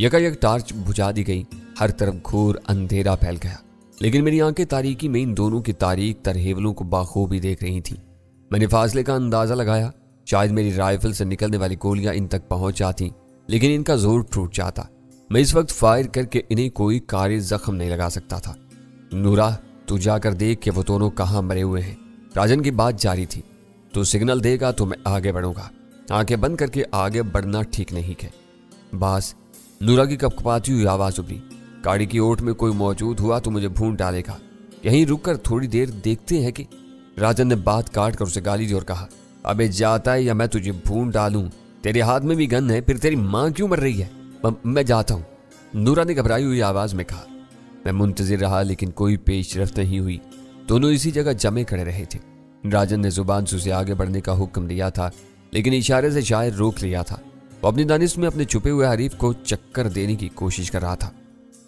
यकायक torch बुझा दी गई। हर तरफ घोर अंधेरा फैल गया, लेकिन मेरी आंखें तारीकी में इन दोनों की तारीक तरहेवलों को बाखूबी देख रही थी। मैंने फासले का अंदाजा लगाया। शायद मेरी राइफल से निकलने वाली गोलियां इन तक पहुंच जाती, लेकिन इनका जोर टूट जाता। मैं इस वक्त फायर करके इन्हें कोई कारी जख्म नहीं लगा सकता था। नूरा, तू जाकर देख कि वो दोनों कहाँ मरे हुए हैं। राजन की बात जारी थी। तू सिग्नल देगा तो मैं आगे बढ़ूंगा। आंखें बंद करके आगे बढ़ना ठीक नहीं है। बास, नूरा की कपकपाती हुई आवाज उभरी। गाड़ी की ओट में कोई मौजूद हुआ तो मुझे भून डालेगा। यहीं रुककर थोड़ी देर देखते हैं कि। राजन ने बात काट कर उसे गाली दी और कहा, अबे जाता है या मैं तुझे भून डालूं? तेरे हाथ में भी गन है, फिर तेरी माँ क्यों मर रही है? मैं जाता हूँ, नूरा ने घबराई हुई आवाज में कहा। मैं मुंतजिर रहा, लेकिन कोई पेशरफ्त नहीं हुई। दोनों इसी जगह जमे खड़े रहे थे। राजन ने जुबान से उसे आगे बढ़ने का हुक्म दिया था, लेकिन इशारे से शायद रोक लिया था। वो अपनी दानिश में अपने छुपे हुए हरीफ को चक्कर देने की कोशिश कर रहा था।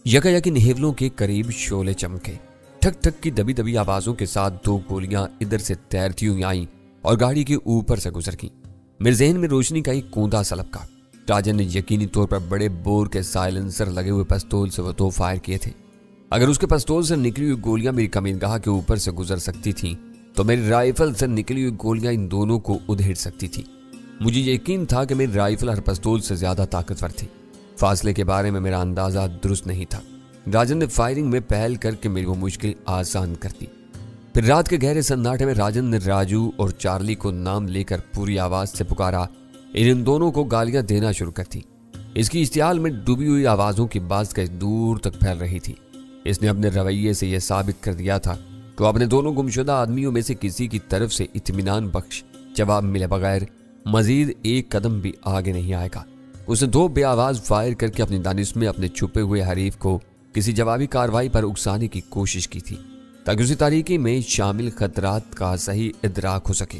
यकायक नेहवलों के करीब शोले चमके। ठक ठक की दबी दबी आवाजों के साथ दो गोलियां इधर से तैरती हुई आईं और गाड़ी के ऊपर से गुजर गईं। मेरे जहन में रोशनी का एक कूंदा सा लपका। राजन ने यकीनी तौर पर बड़े बोर के साइलेंसर लगे हुए पिस्तौल से वो 2 फायर किए थे। अगर उसके पिस्तौल से निकली हुई गोलियां मेरी कमीनगाह के ऊपर से गुजर सकती थीं, तो मेरी राइफल से निकली हुई गोलियां इन दोनों को उधेड़ सकती थी। मुझे यकीन था कि मेरी राइफल हर पिस्तौल से ज्यादा ताकतवर थी। फासले के बारे में मेरा अंदाजा दुरुस्त नहीं था। राजन ने फायरिंग में पहल करके मेरी वो मुश्किल आसान कर दी। फिर रात के गहरे सन्नाटे में राजन ने राजू और चार्ली को नाम लेकर पूरी आवाज से पुकारा। इन दोनों को गालियां देना शुरू कर दी। इसकी इश्तियाल में डूबी हुई आवाजों की बात कहीं दूर तक फैल रही थी। इसने अपने रवैये से यह साबित कर दिया था कि अपने दोनों गुमशुदा आदमियों में से किसी की तरफ से इत्मीनान बख्श जवाब मिले बगैर मजीद एक कदम भी आगे नहीं आएगा। उसने 2 बेआवाज फायर करके अपनी दानिश में अपने छुपे हुए हरीफ को किसी जवाबी कार्रवाई पर उकसाने की कोशिश की थी, ताकि उसी तारीकी में शामिल खतरात का सही इदराक हो सके।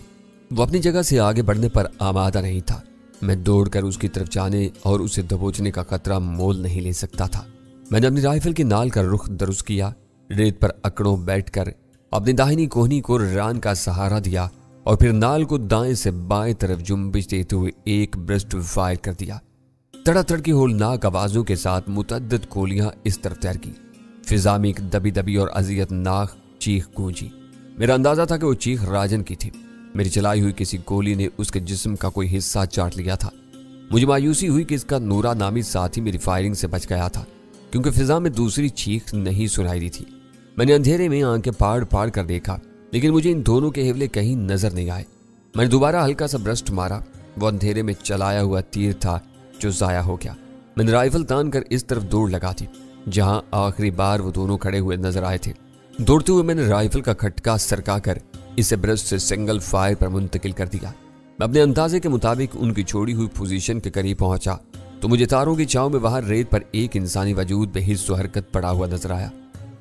वो अपनी जगह से आगे बढ़ने पर आमादा नहीं था। मैं दौड़कर उसकी तरफ जाने और उसे दबोचने का खतरा मोल नहीं ले सकता था। मैंने अपनी राइफल की नाल का रुख दुरुस्त किया, रेत पर अकड़ों बैठकर अपनी दाहिनी कोहनी को रान का सहारा दिया और फिर नाल को दाएं से बाएं तरफ जुम्बिश देते हुए एक ब्रस्ट फायर कर दिया। तड़ातड़ की होलनाक आवाजों के साथ मुतअद्दिद गोलियां इस तरफ तैर की। फिजा में एक दबी दबी और अजियतनाक चीख गूंजी। मेरा अंदाजा था कि वो चीख राजन की थी। मेरी चलाई हुई किसी गोली ने उसके जिस्म का कोई हिस्सा चाट लिया था। मुझे मायूसी हुई कि इसका नूरा नामी साथी मेरी फायरिंग से बच गया था, क्योंकि फिजा में दूसरी चीख नहीं सुनाई दी थी। मैंने अंधेरे में आंखें फाड़ फाड़ कर देखा, लेकिन मुझे इन दोनों के हिवले कहीं नजर नहीं आए। मैंने दोबारा हल्का सा ब्रस्ट मारा। वो अंधेरे में चलाया हुआ तीर था जो जाया हो गया। मैंने राइफल तान कर इस तरफ दौड़ लगा दी जहां आखिरी बार वो दोनों खड़े हुए नजर आए थे। दौड़ते हुए मैंने राइफल का खटका सरका कर इसे ब्रस्ट से सिंगल फायर पर मुंतकिल कर दिया। मैं अपने अंदाजे के मुताबिक उनकी छोड़ी हुई पोजीशन के करीब पहुंचा तो मुझे तारों की छांव में बाहर रेत पर एक इंसानी वजूद बेहिस्स व हरकत पड़ा हुआ नजर आया।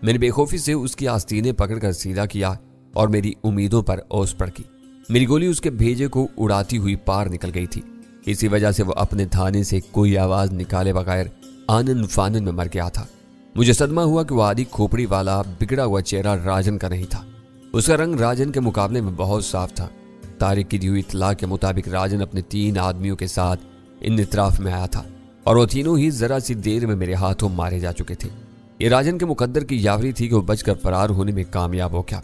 मैंने बेखौफी से उसकी आस्तीनें पकड़कर सीधा किया और मेरी उम्मीदों पर ओस पड़ गई। मेरी गोली उसके भेजे को उड़ाती हुई पार निकल गई थी। इसी वजह से वो अपने थाने से कोई आवाज निकाले बगैर आनन फानन में मर गया था। मुझे सदमा हुआ कि वो आदि खोपड़ी वाला बिगड़ा हुआ चेहरा राजन का नहीं था। उसका रंग राजन के मुकाबले में बहुत साफ था। तारीख की दी हुई इत्तला के मुताबिक राजन अपने 3 आदमियों के साथ इन इतराफ में आया था और वो तीनों ही जरा सी देर में मेरे हाथों मारे जा चुके थे। ये राजन के मुकद्दर की यावरी थी कि वो बचकर फरार होने में कामयाब हो गया।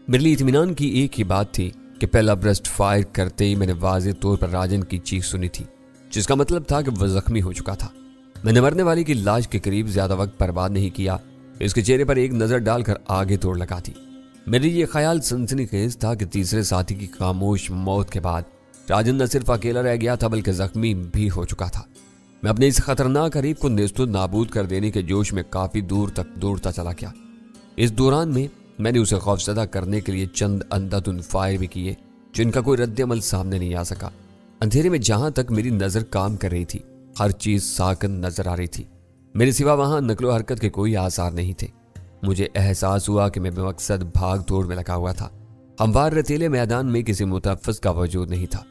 मेरे लिए इत्मीनान की एक ही बात थी कि पहला ब्रस्ट फायर करते ही मैंने वाज़ेह तौर पर राजन की चीख सुनी थी, जिसका मतलब था कि वह जख्मी हो चुका था। मैंने मरने वाली की लाश के करीब ज्यादा वक्त बर्बाद नहीं किया। इसके चेहरे पर एक नजर डालकर आगे दौड़ लगा दी। मेरे ये ख्याल सनसनीखेज था कि तीसरे साथी की खामोश मौत के बाद राजन न सिर्फ अकेला रह गया था बल्कि जख्मी भी हो चुका था। मैं अपने इस खतरनाक हरीफ को नेस्तो नाबूद कर देने के जोश में काफी दूर तक दौड़ता चला गया। इस दौरान में मैंने उसे खौफजदा करने के लिए चंद अंधाधुंध फायर भी किए जिनका कोई रद्द-ए-अमल सामने नहीं आ सका। अंधेरे में जहां तक मेरी नजर काम कर रही थी हर चीज साकन नजर आ रही थी। मेरे सिवा वहां नकलो हरकत के कोई आसार नहीं थे। मुझे एहसास हुआ कि मैं बेमकसद भाग दौड़ में लगा हुआ था। हमवार रेतीले मैदान में किसी मुतफ़्फ़िज़ का वजूद नहीं था।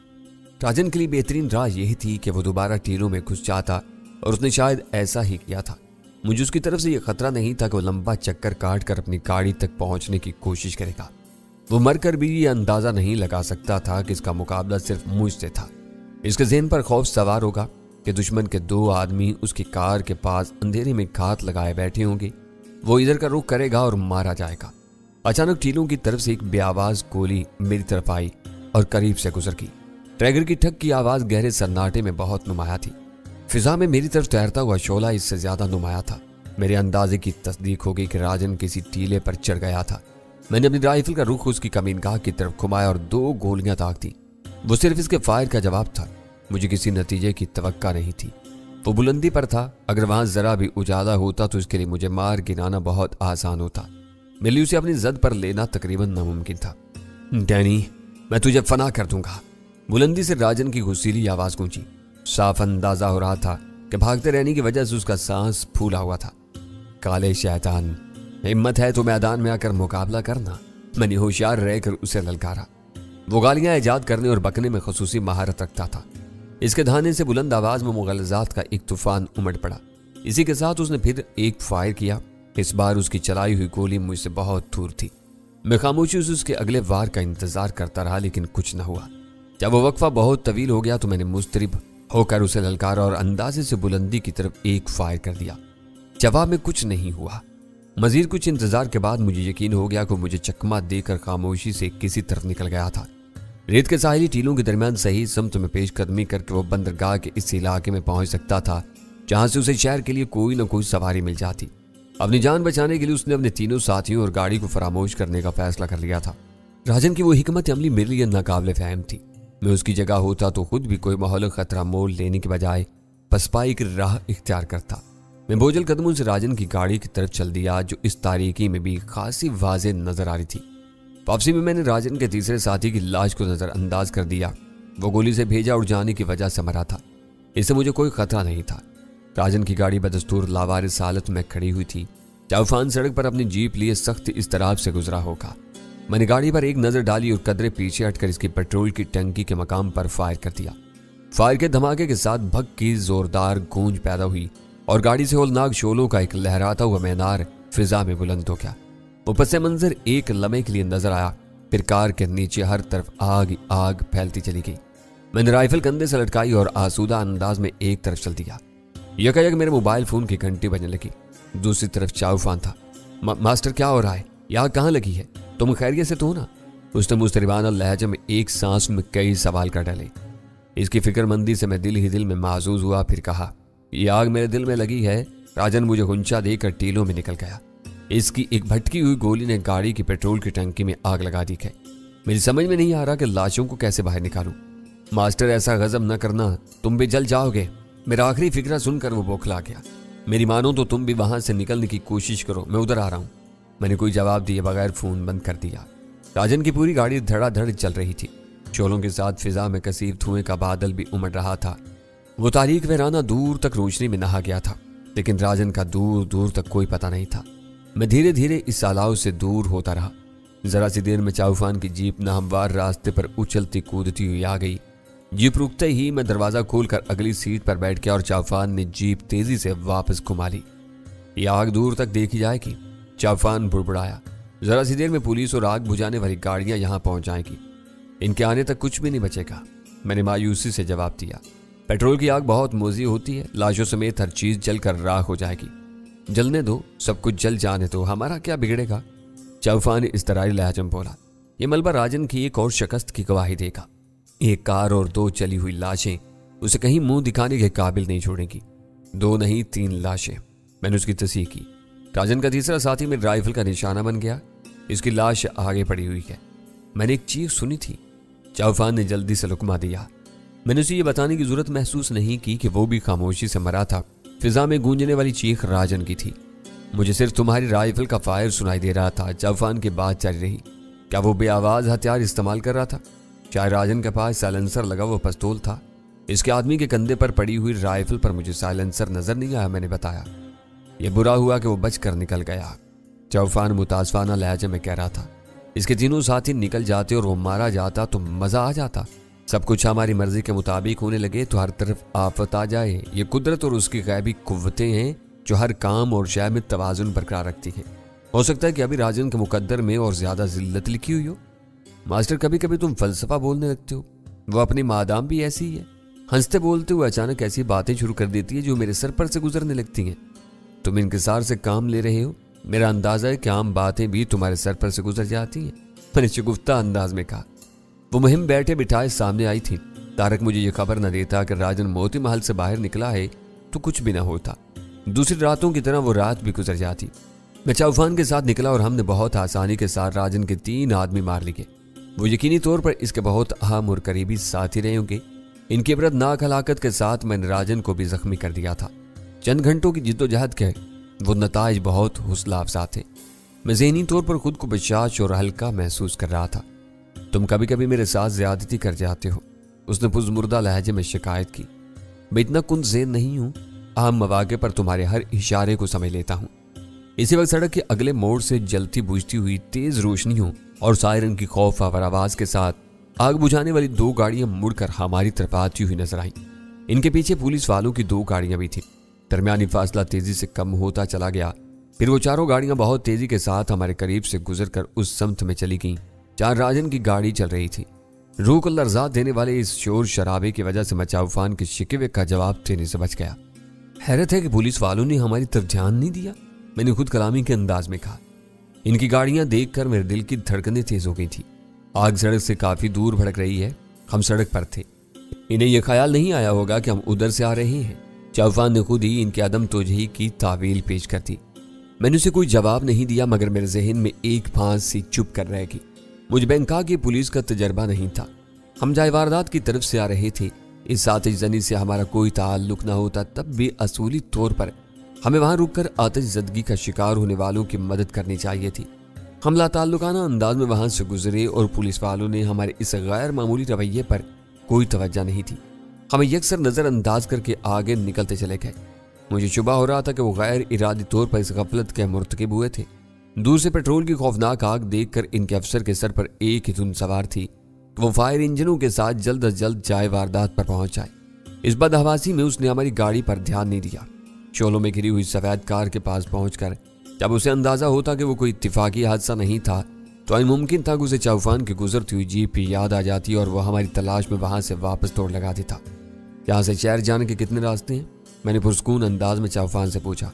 राजन के लिए बेहतरीन राह यही थी कि वो दोबारा टीलों में घुस जाता और उसने शायद ऐसा ही किया था। मुझे उसकी तरफ से यह खतरा नहीं था कि वो लंबा चक्कर काट कर अपनी गाड़ी तक पहुंचने की कोशिश करेगा। वो मरकर भी ये अंदाजा नहीं लगा सकता था कि इसका मुकाबला सिर्फ मुझसे था। इसके ज़हन पर खौफ सवार होगा کہ دشمن کے 2 آدمی اس کی کار کے پاس اندھیرے میں گھات لگائے بیٹھے ہوں گے۔ وہ ادھر کا رخ کرے گا اور مارا جائے گا۔ اچانک ٹیلوں کی طرف سے ایک بے آواز گولی میری طرف آئی اور قریب سے گزر گئی۔ ٹریگر کی ٹھک کی آواز گہرے سناٹے میں بہت نمایاں تھی۔ فضا میں میری طرف تیرتا ہوا شعلہ اس سے زیادہ نمایاں تھا۔ میرے اندازے کی تصدیق ہو گئی کہ راجن کسی ٹیلے پر چڑھ گیا تھا۔ میں نے اپنی رائفل کا رخ اس کی کمینگاہ کی طرف گھمایا اور 2 گولیاں داغ دی۔ وہ صرف اس کے فائر کا جواب تھا۔ مجھے کسی نتیجے کی توقع نہیں تھی۔ وہ بلندی پر تھا، اگر وہاں ذرا بھی اجالا ہوتا تو اس کے لیے مجھے مار گرانا بہت آسان ہوتا۔ میرے لیے اسے اپنی زد پر لینا تقریباً ناممکن تھا۔ ڈینی، میں تجھے فنا کر دوں گا۔ بلندی سے راجن کی غصیلی آواز گونجی۔ صاف اندازہ ہو رہا تھا کہ بھاگتے رہنے کی وجہ سے اس کا سانس پھولا ہوا تھا۔ کالے شیطان، ہمت ہے تو میدان میں آ کر مقابلہ کرنا۔ میں نے ہوشیار رہ کر اسے للکارا۔ وہ گالیاں ایجاد کرنے اور بکنے میں خصوصی مہارت رکھتا تھا۔ اس کے دھانے سے بلند آواز میں مغالطات کا ایک طوفان امڑ پڑا۔ اسی کے ساتھ اس نے پھر ایک فائر کیا۔ اس بار اس کی چلائی ہوئی گولی مجھ سے بہت دور تھی۔ میں خاموشی سے اس کے اگلے وار کا انتظار کرتا رہا، لیکن کچھ نہ ہوا۔ جب وہ وقفہ بہت طویل ہو گیا تو میں نے مضطرب ہو کر اسے للکارا اور اندازے سے بلندی کی طرف ایک فائر کر دیا۔ جواب میں کچھ نہیں ہوا۔ مزید کچھ انتظار کے بعد مجھے یقین ہو گیا کہ مجھے چکما دے کر خاموشی سے کسی طرف نکل گیا تھا۔ ریت کے ساحلی ٹیلوں کے درمیان صحیح سمت میں پیش قدمی کر کے وہ بندرگاہ کے اس علاقے میں پہنچ سکتا تھا جہاں سے اسے شہر کے لیے کوئی نہ کوئی سواری مل جاتی۔ اپنی جان بچانے کے لیے اس نے اپنے تینوں ساتھیوں اور گاڑی کو فراموش کرنے کا فیصلہ کر لیا تھا۔ راجن کی وہ حکمت عملی میرے لیے ناقابل فہم تھی۔ میں اس کی جگہ ہوتا تو خود بھی کوئی مہلک خطرہ مول لینے کے بجائے پسپائی کی راہ اختیار کرتا۔ میں بوجھل قدموں سے راجن کی گاڑی کی طرف چل دیا جو اس تاریکی میں بھی خاصی واضح نظر آ رہی تھی۔ واپسی میں نے راجن کے تیسرے ساتھی کی لاش کو نظر انداز کر دیا۔ وہ گولی سے بھیجا اڑ جانے کی وجہ سے مرا تھا۔ اس سے مجھے کوئی خطرہ نہیں تھا۔ راجن کی گاڑی بدستور لاوارث حالت میں کھڑی ہوئی تھی۔ چاؤفان سڑک پر اپنی جیپ لیے سخت اضطراب سے گزرا ہوگا۔ میں نے گاڑی پر ایک نظر ڈالی اور قدرے پیچھے ہٹ کر اس کی پیٹرول کی ٹنکی کے مقام پر فائر کر دیا۔ فائر کے دھماکے کے ساتھ بھگ کی زوردار گونج پیدا ہوئی اور گاڑی سے ہولناک شعلوں کا ایک لہراتا ہوا مینار فضا میں بلند ہو گیا۔ وہ پس منظر ایک لمحے کے لیے نظر آیا، پھر کار کے نیچے ہر طرف آگ آگ پھیلتی چلی گئی۔ میں نے رائفل کندھے سے لٹکائی اور آسودہ انداز میں ایک طرف چل دیا۔ یکایک میرے موبائل فون کی گھنٹی بجنے لگی۔ دوسری طرف چاؤفان تھا۔ ماسٹر، کیا ہو رہا ہے؟ یہاں کہاں لگی ہے؟ تم خیریت سے تو ہو نا؟ اس نے مضطربانہ لہجے میں ایک سانس میں کئی سوال کر ڈالے۔ اس کی فکر مندی سے میں دل ہی دل میں محظوظ ہوا، پھر کہا، یہ آگ میرے دل میں لگی ہے۔ راجن مجھے غنچہ دے کر ٹیلوں میں نکل گیا۔ اس کی ایک بھٹکی ہوئی گولی نے گاڑی کی پیٹرول کی ٹنکی میں آگ لگا دی ہے۔ میری سمجھ میں نہیں آ رہا کہ لاشوں کو کیسے باہر نکالوں۔ ماسٹر، ایسا غضب نہ کرنا، تم بھی جل جاؤ گے۔ میرا آخری فکرہ سن کر وہ بوکھلا گیا۔ میری مانو تو تم بھی وہاں سے نکلنے کی کوشش کرو، میں ادھر آ رہا ہوں۔ میں نے کوئی جواب دیے بغیر فون بند کر دیا۔ راجن کی پوری گاڑی دھڑا دھڑ چل رہی تھی۔ شعلوں کے ساتھ فضا میں کثیف دھوئیں کا بادل بھی امڑ رہا تھا۔ وہ تاریک ویرانہ دور تک روشنی میں نہا گیا تھا، لیکن راجن کا دور دور تک کوئی پتہ نہیں تھا۔ میں دھیرے دھیرے اس سالاؤ سے دور ہوتا رہا۔ ذرا سی دیر میں چاؤفان کی جیپ ناہموار راستے پر اچھلتی کودتی ہوئی آ گئی۔ جیپ رکتے ہی میں دروازہ کھول کر اگلی سیٹ پر بیٹھ گیا اور چاؤفان نے جیپ تیزی سے واپس گھما لی۔ یہ آگ دور تک دیکھی جائے گی، چاؤفان بڑبڑایا۔ ذرا سی دیر میں پولیس اور آگ بجھانے والی گاڑیاں یہاں پہنچ جائیں گی، ان کے آنے تک کچھ بھی نہیں بچے گا۔ میں نے مایوسی سے جواب دیا۔ پیٹرول کی آگ بہت موذی ہوتی ہے، لاشوں سمیت ہر چیز جل کر راکھ ہو جائے گی۔ جلنے دو، سب کچھ جل جانے دو، ہمارا کیا بگڑے گا؟ چاؤفان اضطراری لہجے میں بولا۔ یہ ملبہ راجن کی ایک اور شکست کی گواہی دے گا۔ ایک کار اور 2 چلی ہوئی لاشیں اسے کہیں منہ دکھانے کے قابل نہیں چھوڑیں گی۔ 2 نہیں 3 لاشیں۔ میں نے اس کی تصحیح کی۔ راجن کا تیسرا ساتھی میری رائفل کا نشانہ بن گیا۔ اس کی لاش آگے پڑی ہوئی ہے۔ میں نے ایک چیخ سنی تھی۔ چاؤفان نے جلدی سے لقمہ دیا۔ میں نے اسے یہ بتانے کی ضرورت محسوس نہیں کی کہ وہ بھی خاموشی سے مرا تھا۔ فضا میں گونجنے والی چیخ راجن کی تھی۔ مجھے صرف تمہاری رائفل کا فائر سنائی دے رہا تھا۔ چاؤفان کی بات جاری رہی۔ کیا وہ بے آواز ہتھیار استعمال کر رہا تھا؟ شاید راجن کے پاس سائلنسر لگا وہ پستول تھا۔ اس کے آدمی کے کندھے پر پڑی ہوئی رائفل پر مجھے سائلنسر نظر نہیں آیا۔ میں نے بتایا، یہ برا ہوا کہ وہ بچ کر نکل گیا۔ چاؤفان متاسفانہ لہجے میں کہہ رہا تھا، اس کے تینوں ساتھی نکل جاتے اور وہ مارا جاتا تو مزہ آ جاتا۔ سب کچھ ہماری مرضی کے مطابق ہونے لگے تو ہر طرف آفت آ جائے۔ یہ قدرت اور اس کی غیبی قوتیں ہیں جو ہر کام اور شے میں توازن برقرار رکھتی ہیں۔ ہو سکتا ہے کہ ابھی راجن کے مقدر میں اور زیادہ ذلت لکھی ہوئی ہو۔ ماسٹر، کبھی کبھی تم فلسفہ بولنے لگتے ہو۔ وہ اپنی مادام بھی ایسی ہی ہے۔ ہنستے بولتے ہوئے اچانک ایسی باتیں شروع کر دیتی ہے جو میرے سر پر سے گزرنے لگتی ہیں۔ تم انکسار سے کام لے رہے ہو، میرا اندازہ ہے کہ عام باتیں بھی تمہارے سر پر سے گزر جاتی ہیں، میں نے شگفتہ انداز میں کہا۔ وہ مہم بیٹھے بٹھائے سامنے آئی تھی۔ تارک مجھے یہ خبر نہ دیتا کہ راجن موتی محل سے باہر نکلا ہے تو کچھ بھی نہ ہوتا، دوسری راتوں کی طرح وہ رات بھی گزر جاتی۔ میں چوفان کے ساتھ نکلا اور ہم نے بہت آسانی کے ساتھ راجن کے 3 آدمی مار لیے۔ وہ یقینی طور پر اس کے بہت اہم اور قریبی ساتھی رہے ہوں گے۔ ان کی عبرتناک ہلاکت کے ساتھ میں نے راجن کو بھی زخمی کر دیا تھا۔ چند گھنٹوں کی جد و جہد کے وہ نتائج بہت حوصلہ افزا تھے۔ میں ذہنی طور پر خود کو بشاش اور ہلکا محسوس کر رہا تھا۔ تم کبھی کبھی میرے ساتھ زیادتی کر جاتے ہو، اس نے پزمردہ لہجے میں شکایت کی۔ میں اتنا کن ذہن نہیں ہوں، اہم مواقع پر تمہارے ہر اشارے کو سمجھ لیتا ہوں۔ اسی وقت سڑک کے اگلے موڑ سے جلتی بجھتی ہوئی تیز روشنیوں اور سائرن کی خوف آور آواز کے ساتھ آگ بجھانے والی 2 گاڑیاں مڑ کر ہماری طرف آتی ہوئی نظر آئیں۔ ان کے پیچھے پولیس والوں کی 2 گاڑیاں بھی تھیں۔ درمیانی فاصلہ تیزی سے کم ہوتا چلا گیا، پھر وہ چاروں گاڑیاں بہت تیزی کے ساتھ ہمارے قریب سے گزر کر اس سمت میں چلی گئیں جہاں راجن کی گاڑی چل رہی تھی۔ روح کو لرزا دینے والے اس شور شرابے کی وجہ سے میں چوفان کے شکوے کا جواب دینے سے بچ گیا۔ حیرت ہے کہ پولیس والوں نے ہماری طرف دھیان نہیں دیا، میں نے خود کلامی کے انداز میں کہا۔ ان کی گاڑیاں دیکھ کر میرے دل کی دھڑکنیں تیز ہو گئی تھی۔ آگ سڑک سے کافی دور بھڑک رہی ہے، ہم سڑک پر تھے۔ انہیں یہ خیال نہیں آیا ہوگا کہ ہم ادھر سے آ رہے ہیں۔ چوفان نے خود ہی ان کی عدم توجہی کی تعویل پیش کر دی۔ میں نے اسے کوئی جواب نہیں دیا، مگر میرے ذہن میں ایک پھانس سی چپ کر رہ گئی۔ مجھ بینکا کی پولیس کا تجربہ نہیں تھا، ہم جائے واردات کی طرف سے آ رہے تھے۔ اس آتش زنی سے ہمارا کوئی تعلق نہ ہوتا تب بھی اصولی طور پر ہمیں وہاں رک کر آتش زدگی کا شکار ہونے والوں کی مدد کرنی چاہیے تھی۔ ہم لا تعلقانہ انداز میں وہاں سے گزرے اور پولیس والوں نے ہمارے اس غیر معمولی رویے پر کوئی توجہ نہیں تھی۔ ہمیں یکسر نظر انداز کر کے آگے نکلتے چلے گئے۔ مجھے شبہ ہو رہا تھا کہ وہ غیر ارادی طور پر اس غفلت کے مرتکب ہوئے تھے۔ دور سے پیٹرول کی خوفناک آگ دیکھ کر ان کے افسر کے سر پر ایک ہی دھن سوار تھی کہ وہ فائر انجنوں کے ساتھ جلد از جلد جائے واردات پر پہنچ جائے۔ اس بدحواسی میں اس نے ہماری گاڑی پر دھیان نہیں دیا۔ شعلوں میں گھری ہوئی سفید کار کے پاس پہنچ کر جب اسے اندازہ ہوتا کہ وہ کوئی اتفاقی حادثہ نہیں تھا تو ممکن تھا کہ اسے چوفان کی گزرتی ہوئی جیپ کی یاد آ جاتی اور وہ ہماری تلاش میں وہاں سے واپس دوڑ لگا دیتا۔ یہاں سے شہر جانے کے کتنے راستے ہیں؟ میں نے پرسکون انداز میں چوفان سے پوچھا۔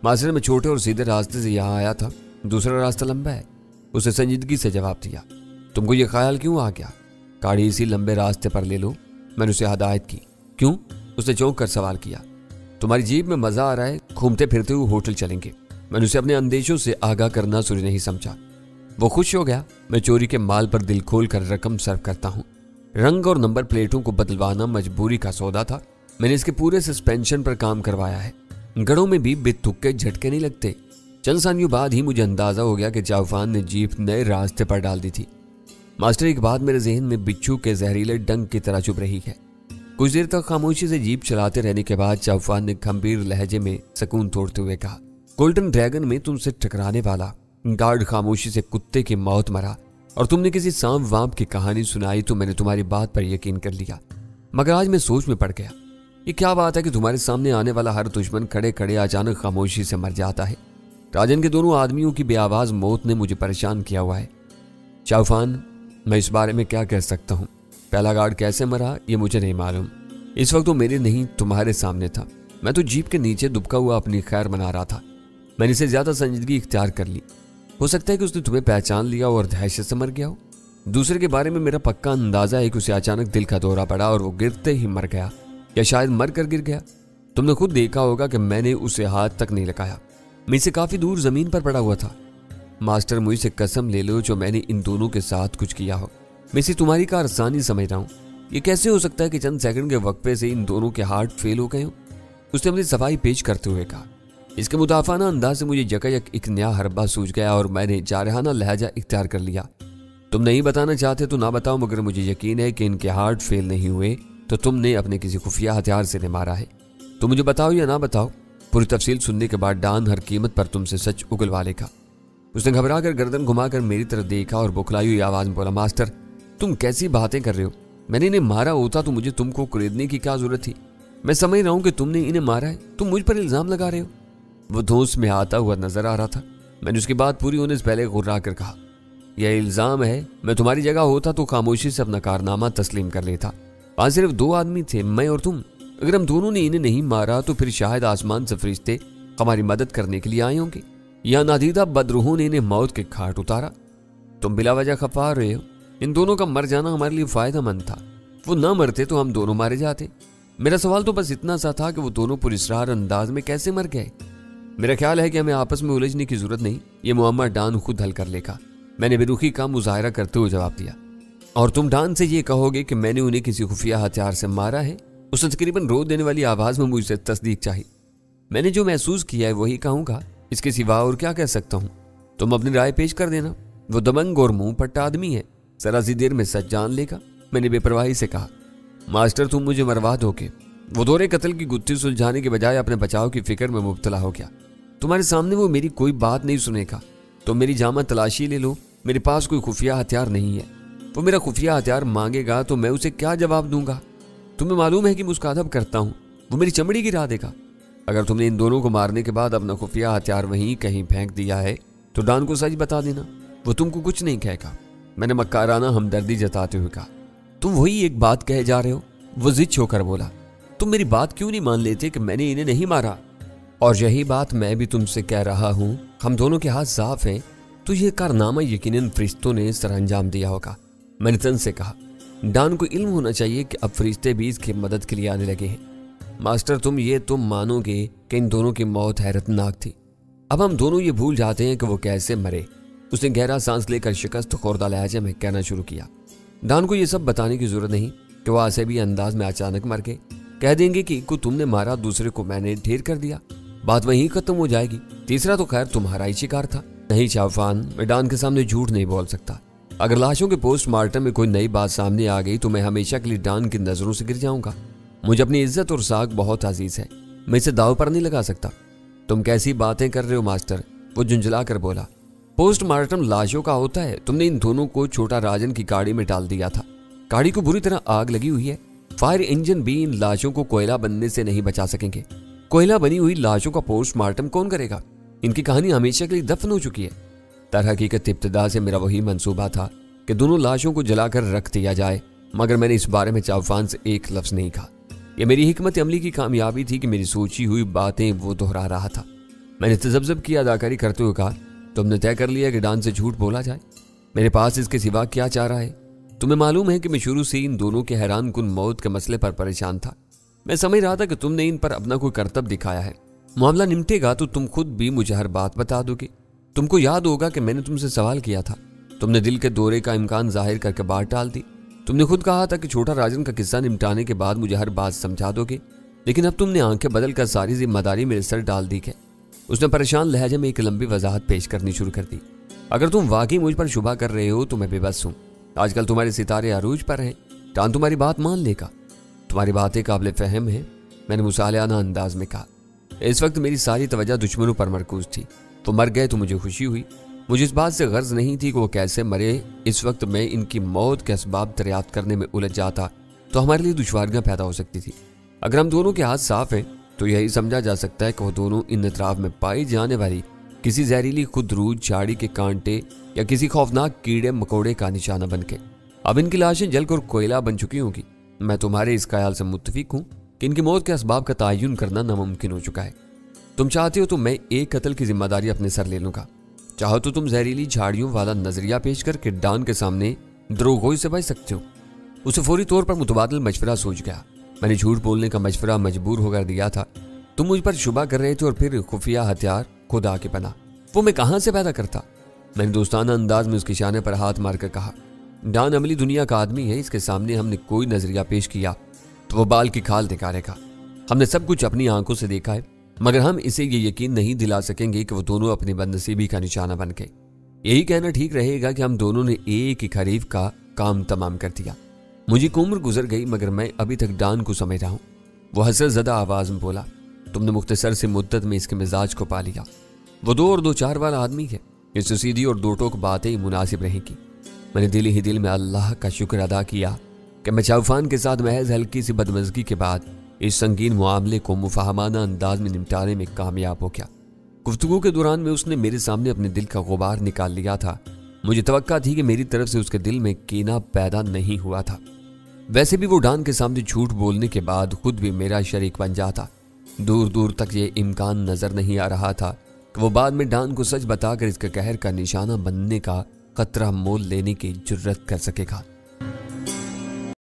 معاشرے میں چھوٹے اور سیدھے راستے سے یہاں آیا تھا، دوسرا راستہ لمبا ہے، اسے سنجیدگی سے جواب دیا۔ تم کو یہ خیال کیوں آ گیا؟ گاڑی اسی لمبے راستے پر لے لو، میں نے اسے ہدایت کی۔ کیوں؟ اس نے چونک کر سوال کیا۔ تمہاری جیب میں مزہ آ رہا ہے، گھومتے پھرتے ہوئے ہوٹل چلیں گے۔ میں نے اسے اپنے اندیشوں سے آگاہ کرنا ضروری نہیں سمجھا۔ وہ خوش ہو گیا۔ میں چوری کے مال پر دل کھول کر رقم صرف کرتا ہوں۔ رنگ اور نمبر پلیٹوں کو بدلوانا مجبوری کا سودا تھا۔ میں نے اس کے پورے سسپینشن پر کام کروایا ہے، گڑوں میں بھی بے تکے جھٹکے نہیں لگتے۔ چند ثانیوں بعد ہی مجھے اندازہ ہو گیا کہ چوفان نے جیپ نئے راستے پر ڈال دی تھی۔ ماسٹر ایک بات میرے ذہن میں بچھو کے زہریلے ڈنگ کی طرح چپ رہی ہے۔ کچھ دیر تک خاموشی سے جیپ چلاتے رہنے کے بعد چوفان نے گھمبیر لہجے میں سکون توڑتے ہوئے کہا، گولڈن ڈریگن میں تم سے ٹکرانے والا گارڈ خاموشی سے کتے کی موت مرا اور تم نے کسی سانپ وامپ کی کہانی سنائی تو میں نے تمہاری بات پر یقین کر لیا، مگر آج میں سوچ میں پڑ گیا۔ یہ کیا بات ہے کہ تمہارے سامنے آنے والا ہر دشمن کھڑے کھڑے اچانک خاموشی سے مر جاتا ہے؟ راجن کے دونوں آدمیوں کی بے آواز موت نے مجھے پریشان کیا ہوا ہے۔ چوفان، میں اس بارے میں کیا کہہ سکتا ہوں؟ پہلا گارڈ کیسے مرا یہ مجھے نہیں معلوم۔ اس وقت وہ میرے نہیں تمہارے سامنے تھا، میں تو جیپ کے نیچے دبکا ہوا اپنی خیر منا رہا تھا۔ میں نے اسے زیادہ سنجیدگی اختیار کر لی۔ ہو سکتا ہے کہ اس نے تمہیں پہچان لیا اور دہشت سے مر گیا ہو۔ دوسرے کے بارے میں میرا پکا اندازہ ہے کہ اسے اچانک دل کا دورہ پڑا اور وہ گرتے ہی مر گیا، یا شاید مر کر گر گیا۔ تم نے خود دیکھا ہوگا کہ میں نے اسے ہاتھ تک نہیں لگایا، میں سے کافی دور زمین پر پڑا ہوا تھا۔ ماسٹر، مجھ سے قسم لے لو جو میں نے ان دونوں کے ساتھ کچھ کیا ہو، میں اسے تمہاری کارسانی سمجھ رہا ہوں۔ یہ کیسے ہو سکتا ہے کہ چند سیکنڈ کے وقفے سے ان دونوں کے ہارٹ فیل ہو گئے ہوں؟ اس نے اپنی صفائی پیش کرتے ہوئے کہا۔ اس کے مدافعانہ انداز سے مجھے یکایک ایک نیا حربہ سوجھ گیا اور میں نے جارحانہ لہجہ اختیار کر لیا۔ تم نہیں بتانا چاہتے تو نہ بتاؤ، مگر مجھے یقین ہے کہ ان کے ہارٹ فیل نہیں ہوئے تو تم نے اپنے کسی خفیہ ہتھیار سے انہیں مارا ہے۔ تو مجھے بتاؤ یا نہ بتاؤ، پوری تفصیل سننے کے بعد ڈان ہر قیمت پر تم سے سچ اگلوا لے گا۔ اس نے گھبرا کر گردن گھما کر میری طرف دیکھا اور بکھلائی ہوئی آواز میں بولا، ماسٹر تم کیسی باتیں کر رہے ہو؟ میں نے انہیں مارا ہوتا تو مجھے تم کو خریدنے کی کیا ضرورت تھی؟ میں سمجھ رہا ہوں کہ تم نے انہیں مارا ہے، تم مجھ پر الزام لگا رہے ہو۔ وہ دھوس میں آتا ہوا نظر آ رہا تھا۔ میں نے اس کی بات پوری ہونے سے پہلے غرا کر کہا، یہ الزام ہے، میں تمہاری جگہ ہوتا تو خاموشی سے اپنا کارنامہ تسلیم کر لیتا، वहां सिर्फ 2 आदमी थे, मैं और तुम। अगर हम दोनों ने इन्हें नहीं मारा तो फिर शायद आसमान से फरिश्ते हमारी मदद करने के लिए आए होंगे, या नादीदा बदरूहों ने इन्हें मौत के घाट उतारा। तुम बिला वजह खपा रहे हो। इन दोनों का मर जाना हमारे लिए फायदेमंद था। वो न मरते तो हम दोनों मारे जाते। मेरा सवाल तो बस इतना सा था कि वो दोनों पुरस्कार अंदाज में कैसे मर गए। मेरा ख्याल है कि हमें आपस में उलझने की जरूरत नहीं, ये मुअम्मा डॉन खुद हल कर लेगा, मैंने बेरुखी का मुजाहरा करते हुए जवाब दिया। और तुम डॉन से ये कहोगे कि मैंने उन्हें किसी खुफिया हथियार से मारा है? उसने तकरीबन रो देने वाली आवाज में मुझसे तस्दीक चाही। मैंने जो महसूस किया है वही कहूंगा, इसके सिवा और क्या कह सकता हूं। तुम अपनी राय पेश कर देना। वो दबंग और मुंह पट्टा आदमी है, जरा सी देर में सच जान लेगा, मैंने बेपरवाही से कहा। मास्टर तुम मुझे मरवा दोगे। वो दोहरे कत्ल की गुत्थी सुलझाने के बजाय अपने बचाव की फिक्र में मुब्तला हो गया। तुम्हारे सामने वो मेरी कोई बात नहीं सुनेगा। तुम मेरी जामा तलाशी ले लो, मेरे पास कोई खुफिया हथियार नहीं है। वो मेरा खुफिया हथियार मांगेगा तो मैं उसे क्या जवाब दूंगा? तुम्हें मालूम है कि मैं उसका अदब करता हूँ, वो मेरी चमड़ी गिरा देगा। अगर तुमने इन दोनों को मारने के बाद अपना खुफिया हथियार वहीं कहीं फेंक दिया है तो डॉन को सच बता देना, वो तुमको कुछ नहीं कहेगा, मैंने मक्काराना हमदर्दी जताते हुए कहा। तुम वही एक बात कहे जा रहे हो, वो जिद होकर बोला। तुम मेरी बात क्यों नहीं मान लेते कि मैंने इन्हें नहीं मारा? और यही बात मैं भी तुमसे कह रहा हूं, हम दोनों के हाथ साफ हैं, तो यह कारनामा यकीनन फरिश्तों ने सरअंजाम दिया होगा, मैंने तन से कहा। डॉन को इल्म होना चाहिए कि अब फरिश्ते भी इसकी मदद के लिए आने लगे हैं। मास्टर तुम मानोगे कि इन दोनों की मौत हैरतनाक थी। अब हम दोनों ये भूल जाते हैं कि वो कैसे मरे। उसने गहरा सांस लेकर शिकस्त खोरदा लहजे में कहना शुरू किया। डॉन को ये सब बताने की जरूरत नहीं कि वो ऐसे भी अंदाज में अचानक मर गए। कह देंगे कि एक को तुमने मारा, दूसरे को मैंने ढेर कर दिया, बात वहीं खत्म हो जाएगी। तीसरा तो खैर तुम्हारा ही शिकार था। नहीं चाफान, मैं डॉन के सामने झूठ नहीं बोल सकता। अगर लाशों के पोस्टमार्टम में कोई नई बात सामने आ गई तो मैं हमेशा के लिए डॉन की नजरों से गिर जाऊंगा। मुझे अपनी इज्जत और साख बहुत अजीज है, मैं इसे दाव पर नहीं लगा सकता। तुम कैसी बातें कर रहे हो मास्टर? वो झुंझला कर बोला। पोस्टमार्टम लाशों का होता है। तुमने इन दोनों को छोटा राजन की गाड़ी में डाल दिया था। गाड़ी को बुरी तरह आग लगी हुई है। फायर इंजन भी इन लाशों को कोयला बनने से नहीं बचा सकेंगे। कोयला बनी हुई लाशों का पोस्टमार्टम कौन करेगा? इनकी कहानी हमेशा के लिए दफन हो चुकी है। दरहकीकत इब्तिदा से मेरा वही मंसूबा था कि दोनों लाशों को जलाकर रख दिया जाए, मगर मैंने इस बारे में चाफान से एक लफ्ज नहीं कहा। यह मेरी हिकमत अमली की कामयाबी थी कि मेरी सोची हुई बातें वो दोहरा रहा था। मैंने तजब्जब की अदाकारी करते हुए कहा, तुमने तय कर लिया कि डॉन से झूठ बोला जाए? मेरे पास इसके सिवा क्या चाह रहा है? तुम्हें मालूम है कि मैं शुरू से इन दोनों के हैरान कुन मौत के मसले पर परेशान था। मैं समझ रहा था कि तुमने इन पर अपना कोई करतब दिखाया है। मामला निमटेगा तो तुम खुद भी मुझे हर बात बता दोगे। तुमको याद होगा कि मैंने तुमसे सवाल किया था, तुमने दिल के दौरे का इम्कान जाहिर करके बात टाल दी। तुमने खुद कहा था कि छोटा राजन का किस्सा निपटाने के बाद मुझे हर बात समझा दोगे, लेकिन अब तुमने आंखें बदल कर सारी जिम्मेदारी मेरे सर डाल दी है। उसने परेशान लहजे में एक लंबी वजाहत पेश करनी शुरू कर दी। अगर तुम वाकई मुझ पर शुबा कर रहे हो तो मैं बेबस हूँ। आजकल तुम्हारे सितारे अरूज पर हैं, डॉन तुम्हारी बात मान लेगा। तुम्हारी बातें काबिल फहम है, मैंने मुसालियाना अंदाज में कहा। इस वक्त मेरी सारी तवज्जो दुश्मनों पर मरकूज थी। वो मर गए तो मुझे खुशी हुई। मुझे इस बात से गर्ज नहीं थी कि वो कैसे मरे। इस वक्त मैं इनकी मौत के असबाब दरियाफ्त करने में उलझ जाता तो हमारे लिए दुश्वारियां पैदा हो सकती थी। अगर हम दोनों के हाथ साफ हैं तो यही समझा जा सकता है कि वो दोनों इन अतराफ में पाई जाने वाली किसी जहरीली खुदरूज झाड़ी के कांटे या किसी खौफनाक कीड़े मकोड़े का निशाना बन के अब इनकी लाशें जलकर कोयला बन चुकी होंगी। मैं तुम्हारे इस ख्याल से मुत्तफिक हूँ कि इनकी मौत के असबाब का तयन करना नामुमकिन हो चुका है। तुम चाहते हो तो मैं एक कत्ल की जिम्मेदारी अपने सर ले लूंगा। चाहो तो तुम जहरीली झाड़ियों वाला नजरिया पेश करके डॉन के सामने द्रोगोई से बच सकते हो। उसे फौरी तौर पर मुतबादिल मशवरा सूझ गया। मैंने झूठ बोलने का मशवरा मजबूर होकर दिया था। तुम मुझ पर शुबा कर रहे थे और फिर खुफिया हथियार खुदा के बना, वो मैं कहां से पैदा करता? मैंने दोस्ताना अंदाज में उसके शाने पर हाथ मारकर कहा, डॉन अमली दुनिया का आदमी है। इसके सामने हमने कोई नजरिया पेश किया तो वो बाल की खाल निकालेगा। हमने सब कुछ अपनी आंखों से देखा है, मगर हम इसे ये यकीन नहीं दिला सकेंगे कि वो दोनों अपनी बदनसीबी का निशाना बन गए। यही कहना ठीक रहेगा कि हम दोनों ने एक ही खरीफ का काम तमाम कर दिया। मुझे एक उम्र गुजर गई मगर मैं अभी तक डॉन को समझ रहा हूँ। वो हसरत ज़दा आवाज में बोला, तुमने मुख्तसर से मुद्दत में इसके मिजाज को पा लिया। वो 2 और 2 4 वाला आदमी है। इससे सीधी और दो टोक बातें ही मुनासिब रहेंगी। मैंने दिल ही दिल में अल्लाह का शुक्र अदा किया कि मैं चाउफान के साथ महज हल्की सी बदमज़गी के बाद इस संगीन मामले को मुफाहमाना अंदाज में निपटाने में कामयाब हो गया। गुफ्तगू के दौरान में उसने मेरे सामने अपने दिल का गुबार निकाल लिया था। मुझे तवक्का थी कि मेरी तरफ से उसके दिल में कीना पैदा नहीं हुआ था। वैसे भी वो डॉन के सामने झूठ बोलने के बाद खुद भी मेरा शरीक बन जाता। दूर दूर तक ये इम्कान नजर नहीं आ रहा था कि वो बाद में डॉन को सच बताकर इसके कहर का निशाना बनने का खतरा मोल लेने की जुर्रत कर सकेगा।